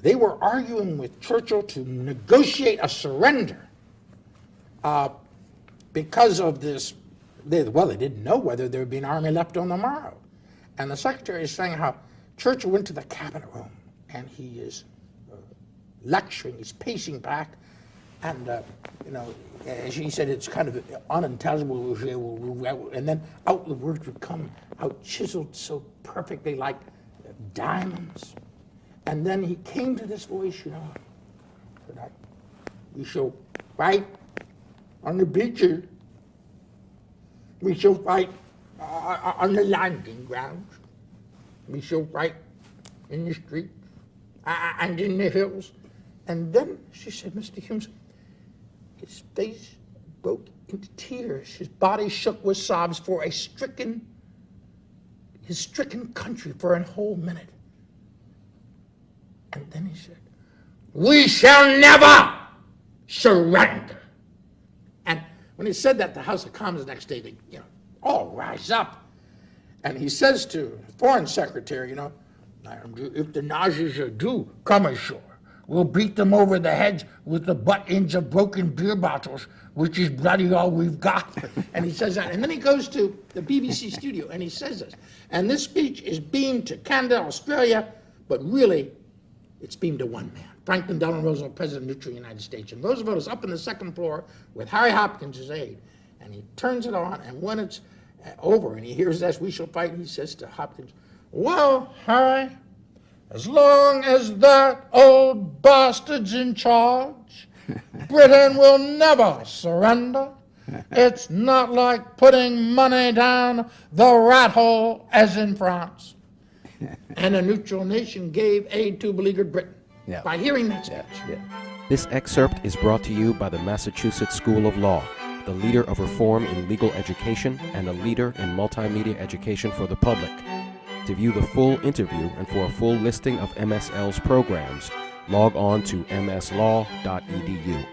they were arguing with Churchill to negotiate a surrender because of this. They didn't know whether there would be an army left on the morrow. And the secretary is saying how Churchill went to the cabinet room and he is lecturing, he's pacing back, and as he said, it's kind of unintelligible, and then out the words would come out chiseled so perfectly like diamonds. And then he came to this voice, that we shall fight on the beaches, we shall fight on the landing grounds, we shall fight in the streets and in the hills. And then she said, Mr. Humes, his face broke into tears. His body shook with sobs for his stricken country for a whole minute. And then he said, we shall never surrender. And when he said that, the House of Commons the next day, they all rise up. And he says to the Foreign Secretary, if the Nazis do come ashore, we'll beat them over the heads with the butt ends of broken beer bottles, which is bloody all we've got. And he says that. And then he goes to the BBC studio and he says this. And this speech is beamed to Canada, Australia, but really it's beamed to one man, Franklin Delano Roosevelt, President of the United States. And Roosevelt is up on the second floor with Harry Hopkins, his aide. And he turns it on, and when it's over and he hears this, we shall fight, he says to Hopkins, well, Harry, as long as that old bastard's in charge, Britain will never surrender. It's not like putting money down the rat hole as in France. And a neutral nation gave aid to beleaguered Britain by hearing that speech. This excerpt is brought to you by the Massachusetts School of Law, the leader of reform in legal education and a leader in multimedia education for the public. To view the full interview and for a full listing of MSL's programs, log on to mslaw.edu.